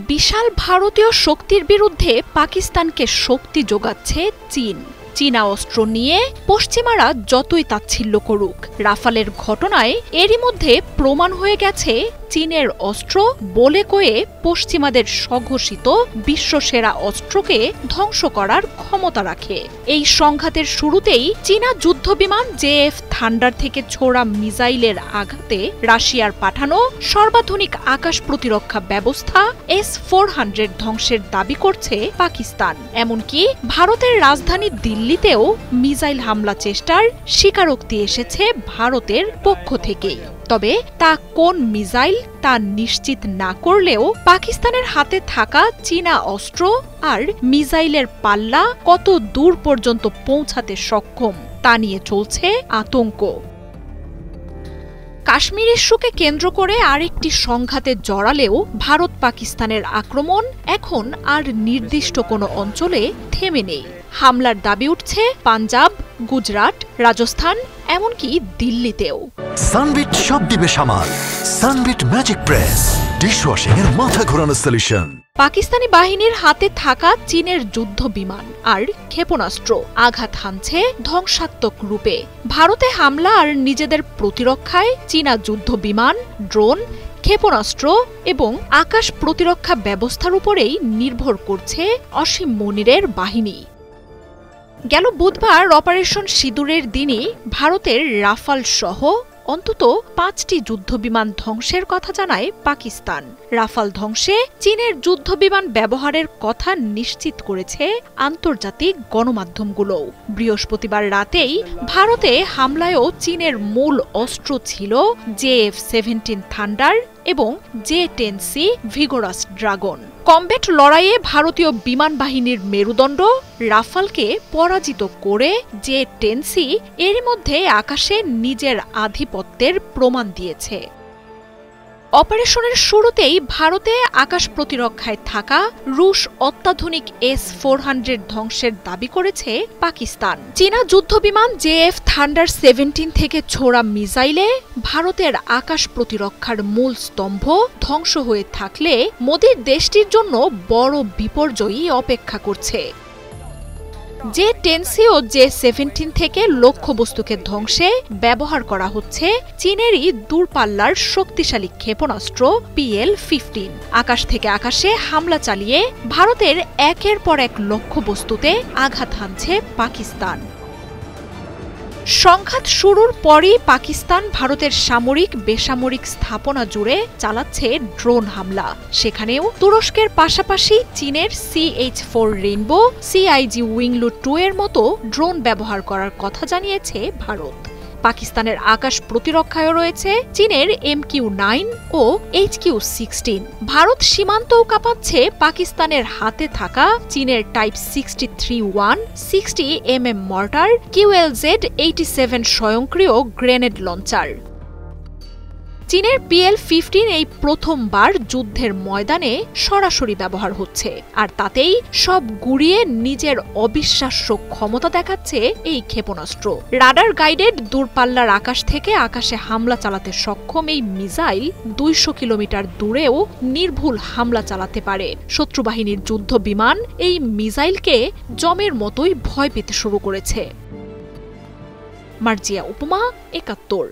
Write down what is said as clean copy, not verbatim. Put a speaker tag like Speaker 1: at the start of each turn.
Speaker 1: বিশাল ভারতীয় শক্তির বিরুদ্ধে পাকিস্তানকে শক্তি যোগাচ্ছে চীন। চীনা অস্ত্র নিয়ে পশ্চিমারা যতই তাচ্ছিল্য করুক, রাফালের ঘটনায় এরই মধ্যে প্রমাণ হয়ে গেছে চীনের অস্ত্র বলে কয়ে পশ্চিমাদের স্বঘোষিত বিশ্বসেরা অস্ত্রকে ধ্বংস করার ক্ষমতা রাখে। এই সংঘাতের শুরুতেই চীনা যুদ্ধবিমান জেএফ থান্ডার থেকে ছোড়া মিসাইলের আঘাতে রাশিয়ার পাঠানো সর্বাধুনিক আকাশ প্রতিরক্ষা ব্যবস্থা S-400 ধ্বংসের দাবি করছে পাকিস্তান। এমনকি ভারতের রাজধানী দিল্লিতেও মিসাইল হামলা চেষ্টার স্বীকারোক্তি এসেছে ভারতের পক্ষ থেকেই। তবে তা কোন মিসাইল তা নিশ্চিত না করলেও পাকিস্তানের হাতে থাকা চীনা অস্ত্র আর মিসাইলের পাল্লা কত দূর পর্যন্ত পৌঁছাতে সক্ষম তা নিয়ে চলছে আতঙ্ক। কাশ্মীর ইস্যুকে কেন্দ্র করে আরেকটি সংঘাতে জড়ালেও ভারত পাকিস্তানের আক্রমণ এখন আর নির্দিষ্ট কোনো অঞ্চলে থেমে নেই। হামলার দাবি উঠছে পাঞ্জাব, গুজরাট, রাজস্থান, এমনকি দিল্লিতেও।
Speaker 2: সানবিট সব দিবে সামাল। সানবিট ম্যাজিক প্রেস ডিশওয়াশিং এর মাথা ঘোরানো সলিউশন।
Speaker 1: পাকিস্তানি বাহিনীর হাতে থাকা চীনের যুদ্ধ বিমান আর ক্ষেপণাস্ত্র আঘাত হানছে ধ্বংসাত্মক রূপে। ভারতে হামলা আর নিজেদের প্রতিরক্ষায় চীনা যুদ্ধ বিমান, ড্রোন, ক্ষেপণাস্ত্র এবং আকাশ প্রতিরক্ষা ব্যবস্থার উপরেই নির্ভর করছে অসীম মনিরের বাহিনী। গেল বুধবার অপারেশন সিঁদুরের দিনই ভারতের রাফাল সহ অন্তত 5টি যুদ্ধবিমান ধ্বংসের কথা জানায় পাকিস্তান। রাফাল ধ্বংসে চীনের যুদ্ধবিমান ব্যবহারের কথা নিশ্চিত করেছে আন্তর্জাতিক গণমাধ্যমগুলোও। বৃহস্পতিবার রাতেই ভারতে হামলায়ও চীনের মূল অস্ত্র ছিল JF-17 থান্ডার এবং J-10C ভিগোরাস ড্রাগন। কমব্যাট লড়াইয়ে ভারতীয় বিমান বাহিনীর মেরুদণ্ড রাফালকে পরাজিত করে J-10C এরই মধ্যে আকাশে নিজের আধিপত্যের প্রমাণ দিয়েছে। অপারেশনের শুরুতেই ভারতে আকাশ প্রতিরক্ষায় থাকা রুশ অত্যাধুনিক S-400 ধ্বংসের দাবি করেছে পাকিস্তান। চীনা যুদ্ধবিমান JF থান্ডার 17 থেকে ছোড়া মিসাইলে ভারতের আকাশ প্রতিরক্ষার মূল স্তম্ভ ধ্বংস হয়ে থাকলে মোদির দেশটির জন্য বড় বিপর্যয়ই অপেক্ষা করছে। J-10C ও J-17 থেকে লক্ষ্যবস্তুকে ধ্বংসে ব্যবহার করা হচ্ছে চীনেরই দূরপাল্লার শক্তিশালী ক্ষেপণাস্ত্র PL-15। আকাশ থেকে আকাশে হামলা চালিয়ে ভারতের একের পর এক লক্ষ্যবস্তুতে আঘাত হানছে পাকিস্তান। সংঘাত শুরুর পরই পাকিস্তান ভারতের সামরিক বেসামরিক স্থাপনা জুড়ে চালাচ্ছে ড্রোন হামলা। সেখানেও তুরস্কের পাশাপাশি চীনের CH-4 রেইনবো, CIG উইংলু-2 এর মতো ড্রোন ব্যবহার করার কথা জানিয়েছে ভারত। পাকিস্তানের আকাশ প্রতিরক্ষায়ও রয়েছে চীনের MQ-9 ও HQ-16। ভারত সীমান্তও কাঁপাচ্ছে পাকিস্তানের হাতে থাকা চীনের টাইপ 63-1 60mm মর্টার, QLZ-87 স্বয়ংক্রিয় গ্রেনেড লঞ্চার। চীনের PL-15 এই প্রথমবার যুদ্ধের ময়দানে সরাসরি ব্যবহার হচ্ছে, আর তাতেই সব গুড়িয়ে নিজের অবিশ্বাস্য ক্ষমতা দেখাচ্ছে এই ক্ষেপণাস্ত্র। রাডার গাইডেড দূরপাল্লার আকাশ থেকে আকাশে হামলা চালাতে সক্ষম এই মিসাইল 200 কিলোমিটার দূরেও নির্ভুল হামলা চালাতে পারে। শত্রুবাহিনীর যুদ্ধ বিমান এই মিসাইলকে জমের মতোই ভয় পেতে শুরু করেছে। মার্জিয়া উপমা, 71।